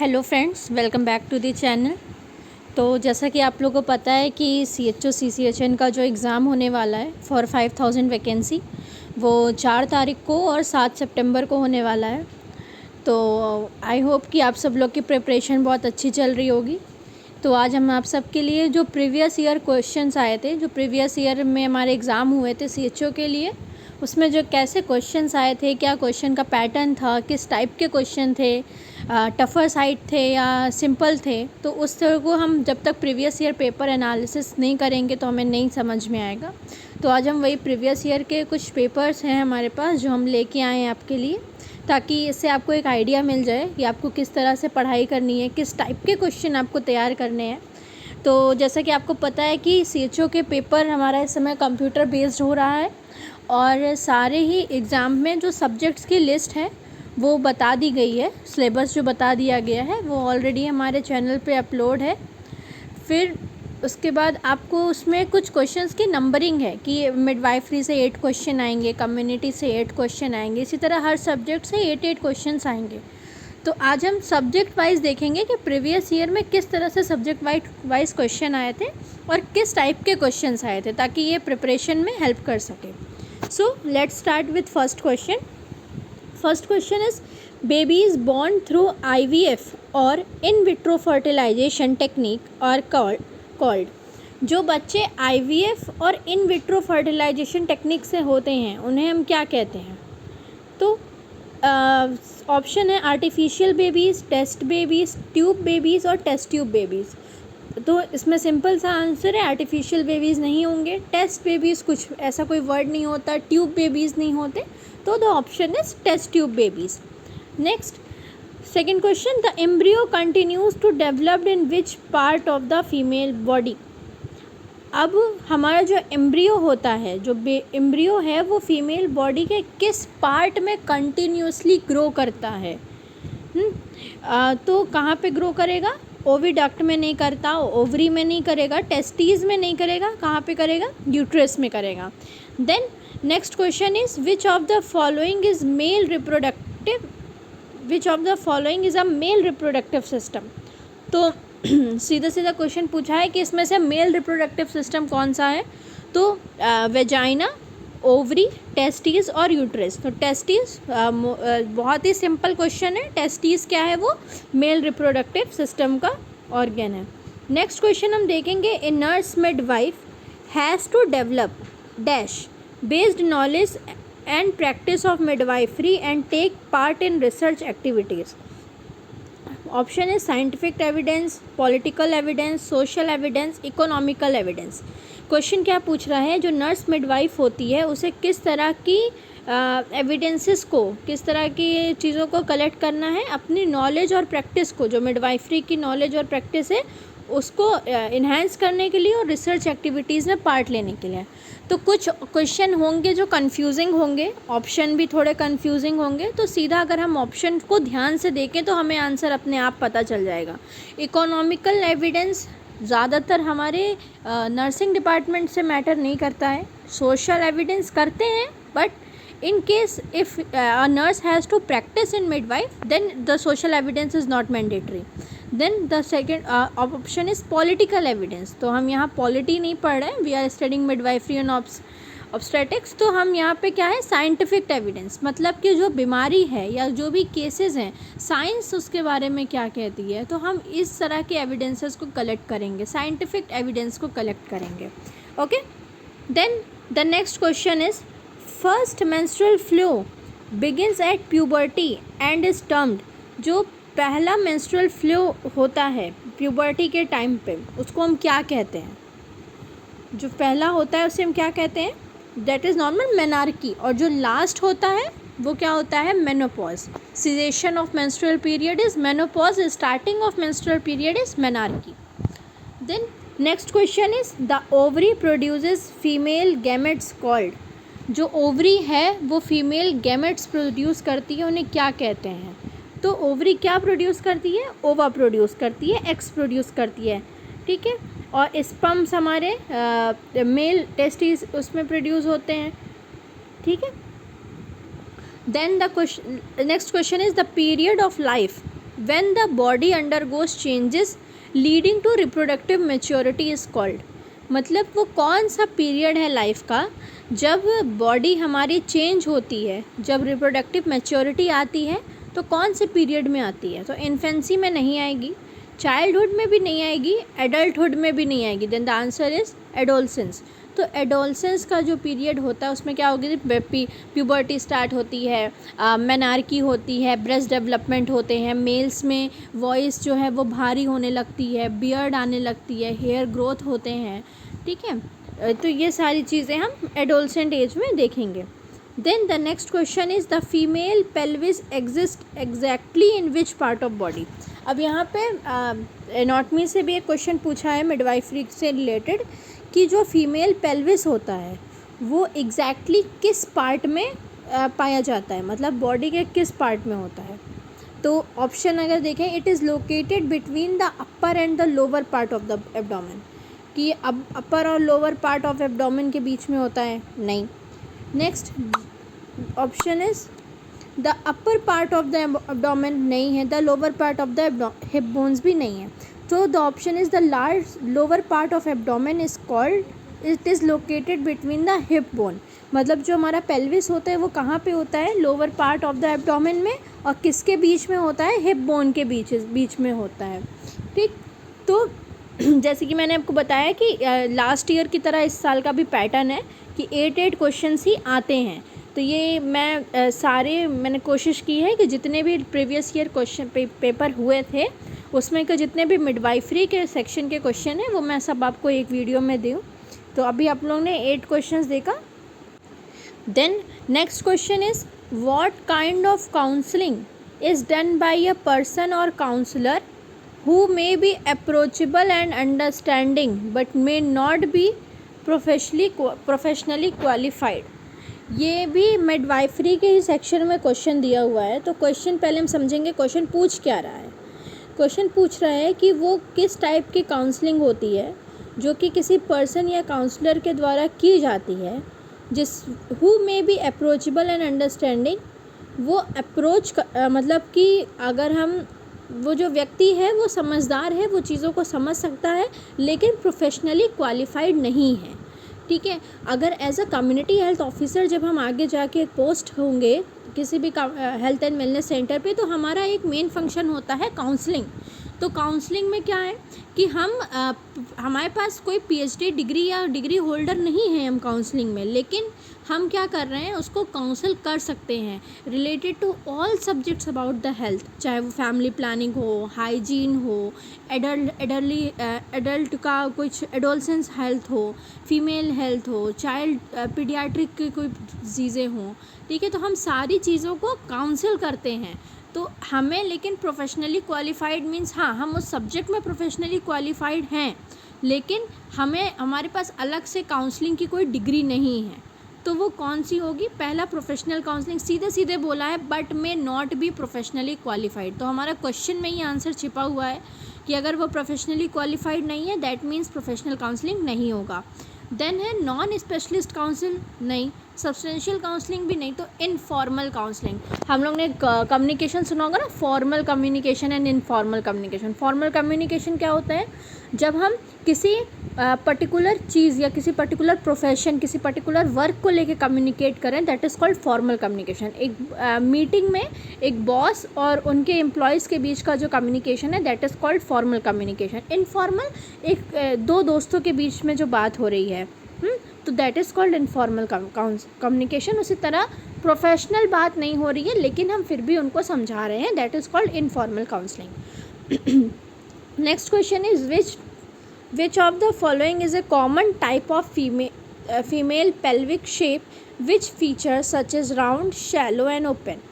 Hello friends, welcome back to the channel. तो जैसा कि आप लोगों को पता है कि CHO CCHN का जो एग्ज़ाम होने वाला है फॉर 5000 वैकेंसी, वो 4 तारीख को और 7 सितंबर को होने वाला है। तो आई होप कि आप सब लोग की प्रिपरेशन बहुत अच्छी चल रही होगी। तो आज हम आप सब के लिए जो प्रीवियस ईयर क्वेश्चंस आए थे, जो प्रीवियस ईयर में हमारे एग्ज़ाम हुए थे CHO के लिए, उसमें जो कैसे क्वेश्चंस आए थे, क्या क्वेश्चन का पैटर्न था, किस टाइप के क्वेश्चन थे, टफ़र साइड थे या सिंपल थे, तो उस तरह को हम जब तक प्रीवियस ईयर पेपर एनालिसिस नहीं करेंगे तो हमें नहीं समझ में आएगा। तो आज हम वही प्रीवियस ईयर के कुछ पेपर्स हैं हमारे पास जो हम लेके आए हैं आपके लिए, ताकि इससे आपको एक आइडिया मिल जाए कि आपको किस तरह से पढ़ाई करनी है, किस टाइप के क्वेश्चन आपको तैयार करने हैं। तो जैसा कि आपको पता है कि CHO के पेपर हमारा इस समय कंप्यूटर बेस्ड हो रहा है और सारे ही एग्ज़ाम में जो सब्जेक्ट्स की लिस्ट है वो बता दी गई है। सिलेबस जो बता दिया गया है वो ऑलरेडी हमारे चैनल पे अपलोड है। फिर उसके बाद आपको उसमें कुछ क्वेश्चंस की नंबरिंग है कि मिडवाइफरी से 8 क्वेश्चन आएंगे, कम्युनिटी से 8 क्वेश्चन आएंगे, इसी तरह हर सब्जेक्ट से 8 क्वेश्चंस आएंगे। तो आज हम सब्जेक्ट वाइज देखेंगे कि प्रीवियस ईयर में किस तरह से सब्जेक्ट वाइज क्वेश्चन आए थे और किस टाइप के क्वेश्चंस आए थे, ताकि ये प्रिपरेशन में हेल्प कर सके। So let's start with first question. First question is, babies born through IVF or in vitro fertilization technique are called. जो बच्चे IVF और in vitro fertilization technique से होते हैं उन्हें हम क्या कहते हैं? तो ऑप्शन है artificial babies, test babies, tube babies और टेस्ट ट्यूब बेबीज़। तो इसमें सिंपल सा आंसर है, आर्टिफिशियल बेबीज़ नहीं होंगे, टेस्ट बेबीज़ कुछ ऐसा कोई वर्ड नहीं होता, ट्यूब बेबीज़ नहीं होते, तो the option is test tube babies. Next, second question, the embryo continues to developed in which part of the female body. अब हमारा जो एम्ब्रियो होता है, जो एम्ब्रियो है, वो फीमेल बॉडी के किस पार्ट में कंटिन्यूसली ग्रो करता है? तो कहाँ पे ग्रो करेगा? ओविडक्ट में नहीं करता, ओवरी में नहीं करेगा, टेस्टीज में नहीं करेगा, कहाँ पे करेगा? यूट्रस में करेगा. Then next question is, which of the following is male reproductive, which of the following is a male reproductive system. तो सीधा सीधा क्वेश्चन पूछा है कि इसमें से मेल रिप्रोडक्टिव सिस्टम कौन सा है? तो वेजाइना, ओवरी, टेस्टीज और यूट्रस. तो टेस्टीज बहुत ही सिंपल क्वेश्चन है. टेस्टीज क्या है? वो मेल रिप्रोडक्टिव सिस्टम का ऑर्गन है. नेक्स्ट क्वेश्चन हम देखेंगे, a nurse midwife has to develop dash based knowledge and practice of midwifery and take part in research activities. Option है scientific evidence, political evidence, social evidence, economical evidence. Question क्या पूछ रहा है, जो nurse midwife होती है उसे किस तरह की एविडेंसेस को, किस तरह की चीज़ों को कलेक्ट करना है अपनी नॉलेज और प्रैक्टिस को, जो मिडवाइफरी की नॉलेज और प्रैक्टिस है उसको इन्हेंस करने के लिए और रिसर्च एक्टिविटीज़ में पार्ट लेने के लिए. तो कुछ क्वेश्चन होंगे जो कंफ्यूजिंग होंगे, ऑप्शन भी थोड़े कंफ्यूजिंग होंगे, तो सीधा अगर हम ऑप्शन को ध्यान से देखें तो हमें आंसर अपने आप पता चल जाएगा. इकोनॉमिकल एविडेंस ज़्यादातर हमारे नर्सिंग डिपार्टमेंट से मैटर नहीं करता है. सोशल एविडेंस करते हैं, but in case if a nurse has to practice in midwife, then the social evidence is not mandatory. Then the second option is political evidence. तो हम यहाँ पॉलिटी नहीं पढ़ रहे हैं, we are studying midwifery and obstetrics. तो हम यहाँ पे क्या है, साइंटिफिक एविडेंस, मतलब कि जो बीमारी है या जो भी केसेस हैं, साइंस उसके बारे में क्या कहती है, तो हम इस तरह के एविडेंसेस को कलेक्ट करेंगे, साइंटिफिक एविडेंस को कलेक्ट करेंगे. Okay. Then the next question is, first menstrual flow begins at puberty and is termed. जो पहला menstrual flow होता है प्यूबर्टी के टाइम पे, उसको हम क्या कहते हैं? जो पहला होता है उसे हम क्या कहते हैं? That is normal menarche. और जो लास्ट होता है वो क्या होता है? Menopause. Cessation of menstrual period is menopause, starting of menstrual period is menarche. Then next question is, the ovary produces female gametes called. जो ओवरी है वो फीमेल गैमेट्स प्रोड्यूस करती है, उन्हें क्या कहते हैं? तो ओवरी क्या प्रोड्यूस करती है? ओवा प्रोड्यूस करती है, एक्स प्रोड्यूस करती है. ठीक है. और स्पर्म्स हमारे मेल टेस्टिस उसमें प्रोड्यूस होते हैं. ठीक है. Then the question, next question is, the period of life when the body undergoes changes leading to reproductive maturity is called. मतलब वो कौन सा पीरियड है लाइफ का जब बॉडी हमारी चेंज होती है, जब रिप्रोडक्टिव मैच्योरिटी आती है, तो कौन से पीरियड में आती है? तो इन्फेंसी में नहीं आएगी, चाइल्डहुड में भी नहीं आएगी, एडल्टहुड में भी नहीं आएगी। Then the answer is adolescence. तो एडोलसेंस का जो पीरियड होता है उसमें क्या होगी? प्यूबर्टी स्टार्ट होती है, मेनार्की होती है, ब्रेस्ट डेवलपमेंट होते हैं, मेल्स में वॉइस जो है वो भारी होने लगती है, बियर्ड आने लगती है, हेयर ग्रोथ होते हैं, ठीक है। तो ये सारी चीज़ें हम एडोलसेंट एज में देखेंगे। Then the next question is the female pelvis exist exactly in which part of body. अब यहाँ पे एनाटॉमी से भी एक क्वेश्चन पूछा है मिडवाइफरी से रिलेटेड कि जो फीमेल पेल्विस होता है वो एग्जैक्टली किस पार्ट में पाया जाता है, मतलब बॉडी के किस पार्ट में होता है। तो ऑप्शन अगर देखें, it is located between the upper and the lower part of the abdomen, कि अब अपर और लोअर पार्ट ऑफ एब्डोमेन के बीच में होता है, नहीं। Next option is the upper part of the abdomen, नहीं है। The lower part of the hip bones भी नहीं है। तो the option is the large lower part of abdomen is called, it is located between the hip bone. मतलब जो हमारा pelvis होता है वो कहाँ पे होता है? Lower part of the abdomen में। और किसके बीच में होता है? हिप बोन के बीच में होता है, ठीक। तो जैसे कि मैंने आपको बताया कि लास्ट ईयर की तरह इस साल का भी पैटर्न है कि 8 क्वेश्चंस ही आते हैं। तो ये मैंने कोशिश की है कि जितने भी प्रीवियस ईयर क्वेश्चन पेपर हुए थे उसमें के जितने भी मिडवाइफरी के सेक्शन के क्वेश्चन हैं वो मैं सब आपको एक वीडियो में दूँ। तो अभी आप लोगों ने 8 क्वेश्चंस देखा। Then next question is what kind of counselling is done by a person or counsellor who may be approachable and understanding but may not be professionally qualified। ये भी मिडवाइफरी के ही सेक्शन में क्वेश्चन दिया हुआ है। तो question पहले हम समझेंगे क्वेश्चन पूछ क्या रहा है। क्वेश्चन पूछ रहा है कि वो किस टाइप की काउंसलिंग होती है जो कि किसी पर्सन या काउंसलर के द्वारा की जाती है, जिस who may be approachable and understanding. वो अप्रोच मतलब कि अगर हम वो जो व्यक्ति है वो समझदार है, वो चीज़ों को समझ सकता है, लेकिन प्रोफेशनली क्वालिफाइड नहीं है, ठीक है। अगर as a community health officer जब हम आगे जाके पोस्ट होंगे किसी भी हेल्थ एंड वेलनेस सेंटर पे, तो हमारा एक मेन फंक्शन होता है काउंसलिंग। तो काउंसलिंग में क्या है कि हमारे पास कोई पीएचडी डिग्री या डिग्री होल्डर नहीं है हम काउंसलिंग में, लेकिन हम क्या कर रहे हैं, उसको काउंसल कर सकते हैं related to all subjects about the health, चाहे वो फैमिली प्लानिंग हो, हाइजीन हो, एडल्ट का कुछ एडोलसेंस हेल्थ हो, फीमेल हेल्थ हो, चाइल्ड पीडियाट्रिक की कोई चीज़ें हों, ठीक है। तो हम सारी चीज़ों को काउंसल करते हैं। तो हमें लेकिन प्रोफेशनली क्वालिफाइड मीन्स, हाँ हम उस सब्जेक्ट में प्रोफेशनली क्वालिफाइड हैं, लेकिन हमारे पास अलग से काउंसलिंग की कोई डिग्री नहीं है। तो वो कौन सी होगी? पहला प्रोफेशनल काउंसलिंग, सीधे सीधे बोला है, but may not be professionally qualified. तो हमारा क्वेश्चन में ही आंसर छिपा हुआ है कि अगर वो प्रोफेशनली क्वालिफाइड नहीं है दैट मीन्स प्रोफेशनल काउंसलिंग नहीं होगा। देन है नॉन स्पेशलिस्ट काउंसिल, नहीं। सब्सटेंशियल काउंसलिंग भी नहीं। तो इनफॉर्मल काउंसलिंग, हम लोग ने कम्युनिकेशन सुना होगा ना, formal communication and informal communication. Formal communication क्या होता है? जब हम किसी पर्टिकुलर चीज़ या किसी पर्टिकुलर प्रोफेशन, किसी पर्टिकुलर वर्क को लेके कम्युनिकेट करें, that is called formal communication. एक मीटिंग में एक बॉस और उनके एम्प्लॉयज़ के बीच का जो कम्युनिकेशन है that is called formal communication. Informal एक दो दोस्तों के बीच में जो बात हो रही है, तो that is called informal communication. उसी तरह प्रोफेशनल बात नहीं हो रही है लेकिन हम फिर भी उनको समझा रहे हैं, that is called informal counselling. Next question is which of the following is a common type of female pelvic shape which features such as round, shallow and open।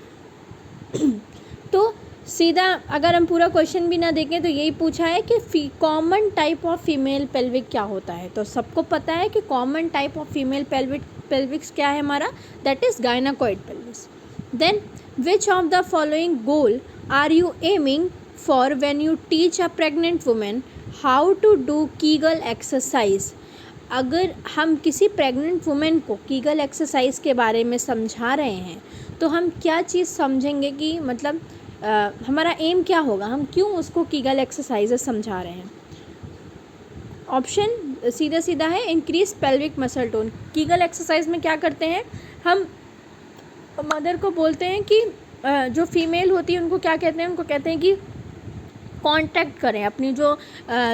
तो सीधा अगर हम पूरा क्वेश्चन भी ना देखें तो यही पूछा है कि common type of female pelvic क्या होता है। तो सबको पता है कि common type of female pelvics क्या है हमारा, that is gynaecoid pelvis. Then which of the following goal are you aiming for when you teach a pregnant woman how to do Kegel exercise. अगर हम किसी प्रेग्नेंट वुमेन को Kegel exercise के बारे में समझा रहे हैं तो हम क्या चीज़ समझेंगे कि मतलब हमारा एम क्या होगा, हम क्यों उसको कीगल एक्सरसाइजेस समझा रहे हैं। ऑप्शन सीधा सीधा है, increase pelvic muscle tone. Kegel exercise में क्या करते हैं, हम मदर को बोलते हैं कि जो फीमेल होती है उनको क्या कहते हैं, उनको कहते हैं कि कांटेक्ट करें, अपनी जो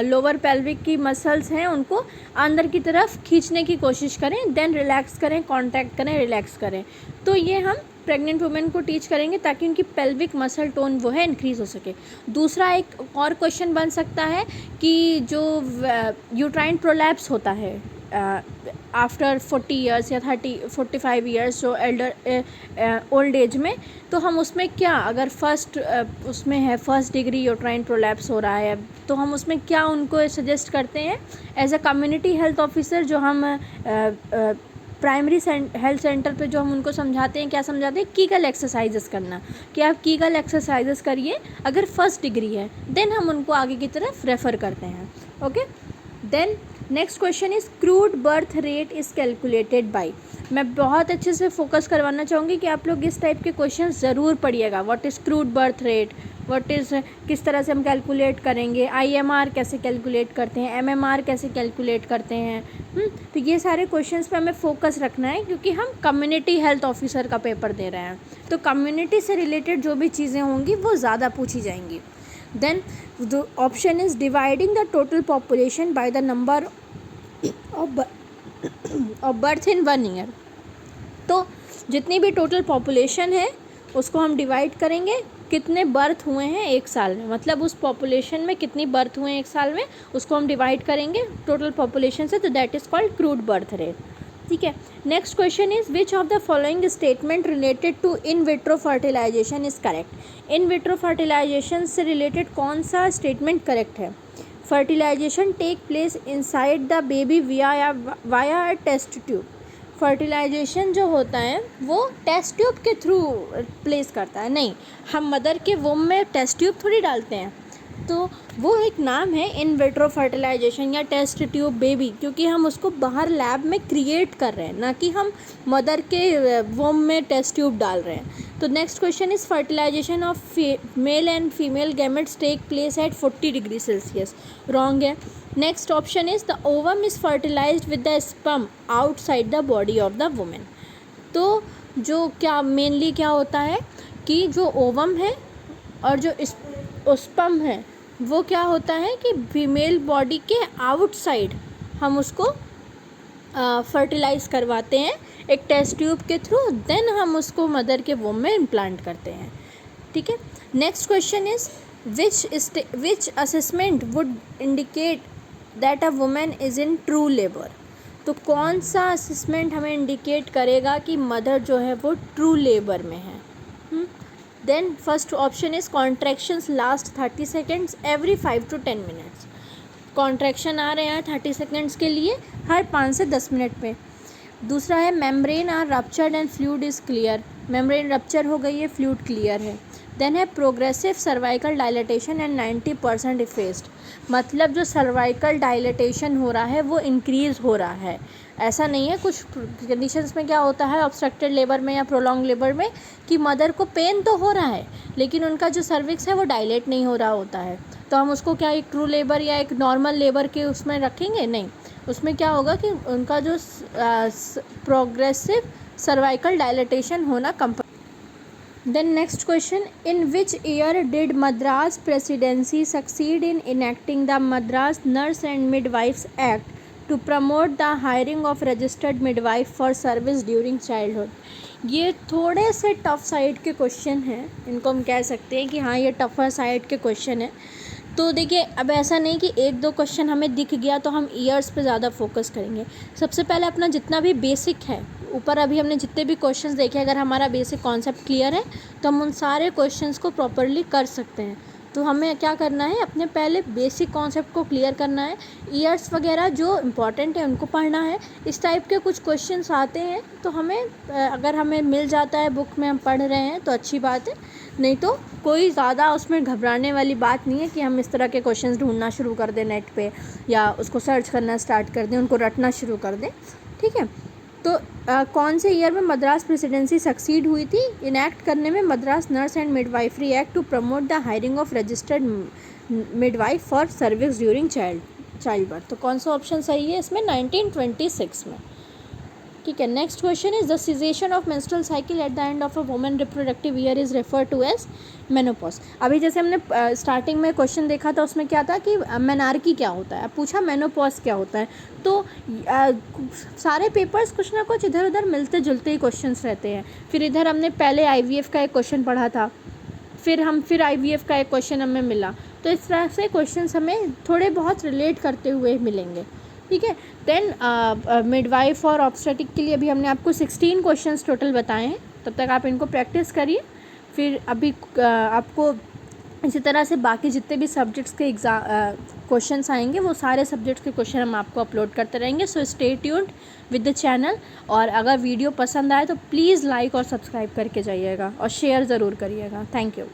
लोअर पेल्विक की मसल्स हैं उनको अंदर की तरफ खींचने की कोशिश करें, देन रिलैक्स करें, कांटेक्ट करें, रिलैक्स करें। तो ये हम प्रेग्नेंट वुमेन को टीच करेंगे ताकि उनकी पेल्विक मसल टोन वो है इंक्रीज़ हो सके। दूसरा एक और क्वेश्चन बन सकता है कि जो यूट्राइन प्रोलैप्स होता है आफ्टर 40 ईयर्स या 45 ईयर्स जो एल्डर ओल्ड एज में, तो हम उसमें क्या, अगर उसमें है फर्स्ट डिग्री यूट्राइन प्रोलैप्स हो रहा है, तो हम उसमें क्या उनको सजेस्ट करते हैं as a community health officer, जो हम प्राइमरी हेल्थ सेंटर पे जो हम उनको समझाते हैं, क्या समझाते हैं, कीगल एक्सरसाइजेस करना, कि आप कीगल एक्सरसाइजेस करिए अगर फर्स्ट डिग्री है, देन हम उनको आगे की तरफ रेफ़र करते हैं। Okay, then next question is crude birth rate is calculated by. मैं बहुत अच्छे से फोकस करवाना चाहूँगी कि आप लोग इस टाइप के क्वेश्चन ज़रूर पढ़िएगा। What is crude birth rate, what is, किस तरह से हम कैलकुलेट करेंगे, IMR कैसे कैलकुलेट करते हैं, MMR कैसे कैलकुलेट करते हैं। तो ये सारे क्वेश्चंस पे हमें फोकस रखना है क्योंकि हम कम्युनिटी हेल्थ ऑफिसर का पेपर दे रहे हैं, तो कम्युनिटी से रिलेटेड जो भी चीज़ें होंगी वो ज़्यादा पूछी जाएंगी। Then the option is dividing the total population by the number of birth in 1 year. तो जितनी भी टोटल पॉपुलेशन है उसको हम डिवाइड करेंगे कितने बर्थ हुए हैं एक साल में, मतलब उस पॉपुलेशन में कितनी बर्थ हुए हैं एक साल में, उसको हम डिवाइड करेंगे टोटल पॉपुलेशन से, तो that is called crude birth rate. ठीक है, next question is which of the following statement related to in vitro fertilization is correct. In vitro fertilization से रिलेटेड कौन सा स्टेटमेंट करेक्ट है। Fertilization take place inside the baby via test tube. Fertilization जो होता है वो test tube के through place करता है, नहीं, हम मदर के वोम में टेस्ट ट्यूब थोड़ी डालते हैं। तो वो एक नाम है इन विट्रो फर्टिलाइजेशन या टेस्ट ट्यूब बेबी, क्योंकि हम उसको बाहर लैब में क्रिएट कर रहे हैं, ना कि हम मदर के वोम में टेस्ट ट्यूब डाल रहे हैं। तो next question is fertilization of male and female gametes take place at 40 degree celsius. Wrong है। Next option is the ovum is fertilized with the sperm outside the body of the women. तो जो क्या mainly क्या होता है कि जो ovum है और जो स्पर्म है वो क्या होता है कि फीमेल बॉडी के आउटसाइड हम उसको फर्टिलाइज़ करवाते हैं एक टेस्ट ट्यूब के थ्रू, देन हम उसको मदर के वोम में इम्प्लांट करते हैं। ठीक है, next question is which assessment would indicate that a women is in true labour. तो कौन सा असेसमेंट हमें इंडिकेट करेगा कि मदर जो है वो ट्रू लेबर में है। Then first option is contractions last 30 seconds every 5 to 10 minutes. Contraction आ रहे हैं 30 सेकेंड्स के लिए हर 5 से 10 मिनट में। दूसरा है membrane are ruptured and fluid is clear. Membrane rupture हो गई है, फ्लूइड क्लियर है। देन है progressive cervical dilatation and 90% effaced, मतलब जो सर्वाइकल डायलेटेशन हो रहा है वो इंक्रीज़ हो रहा है। ऐसा नहीं है, कुछ कंडीशंस में क्या होता है ऑब्स्ट्रक्टेड लेबर में या प्रोलॉन्ग लेबर में कि मदर को पेन तो हो रहा है लेकिन उनका जो सर्विक्स है वो डायलेट नहीं हो रहा होता है, तो हम उसको क्या एक ट्रू लेबर या एक नॉर्मल लेबर के उसमें रखेंगे, नहीं। उसमें क्या होगा कि उनका जो प्रोग्रेसिव सर्वाइकल डायलेटेशन होना compulsory. Then next question, in which year did Madras Presidency succeed in enacting the Madras Nurse and Midwives Act to promote the hiring of registered midwife for service during childhood? ये थोड़े से tough side के question हैं, इनको हम कह सकते हैं कि हाँ ये टफर साइड के क्वेश्चन है। तो देखिए, अब ऐसा नहीं कि एक दो क्वेश्चन हमें दिख गया तो हम ईयर्स पे ज़्यादा फोकस करेंगे। सबसे पहले अपना जितना भी बेसिक है, ऊपर अभी हमने जितने भी क्वेश्चंस देखे, अगर हमारा बेसिक कॉन्सेप्ट क्लियर है तो हम उन सारे क्वेश्चंस को प्रॉपरली कर सकते हैं। तो हमें क्या करना है, अपने पहले बेसिक कॉन्सेप्ट को क्लियर करना है, ईयर्स वगैरह जो इम्पॉर्टेंट है उनको पढ़ना है। इस टाइप के कुछ क्वेश्चंस आते हैं तो हमें अगर हमें मिल जाता है बुक में, हम पढ़ रहे हैं तो अच्छी बात है, नहीं तो कोई ज़्यादा उसमें घबराने वाली बात नहीं है कि हम इस तरह के क्वेश्चंस ढूंढना शुरू कर दें नेट पे या उसको सर्च करना स्टार्ट कर दें, उनको रटना शुरू कर दें। ठीक है, तो कौन से ईयर में मद्रास प्रेसिडेंसी सक्सीड हुई थी इनैक्ट करने में? Madras nurse and midwifery act to promote the hiring of registered midwife for service during childbirth. तो कौन सा ऑप्शन सही है इसमें? 1926 में। ठीक है, next question is the cessation of menstrual cycle at the end of a woman reproductive year is refer to as menopause. अभी जैसे हमने स्टार्टिंग में क्वेश्चन देखा था, उसमें क्या था कि मेनार्की क्या होता है, अब पूछा मेनोपॉज क्या होता है। तो सारे पेपर्स कुछ ना कुछ इधर उधर मिलते जुलते ही क्वेश्चंस रहते हैं। फिर इधर हमने पहले IVF का एक क्वेश्चन पढ़ा था, फिर IVF का एक क्वेश्चन हमें मिला। तो इस तरह से क्वेश्चंस हमें थोड़े बहुत रिलेट करते हुए मिलेंगे। ठीक है, देन मिडवाइफ और ऑब्स्टेटिक के लिए अभी हमने आपको 16 क्वेश्चंस टोटल बताए हैं। तब तक आप इनको प्रैक्टिस करिए। फिर अभी आपको इसी तरह से बाकी जितने भी सब्जेक्ट्स के क्वेश्चंस आएंगे, वो सारे सब्जेक्ट्स के क्वेश्चन हम आपको अपलोड करते रहेंगे। So stay tuned with the channel. और अगर वीडियो पसंद आए तो प्लीज़ लाइक और सब्सक्राइब करके जाइएगा और शेयर ज़रूर करिएगा। Thank you.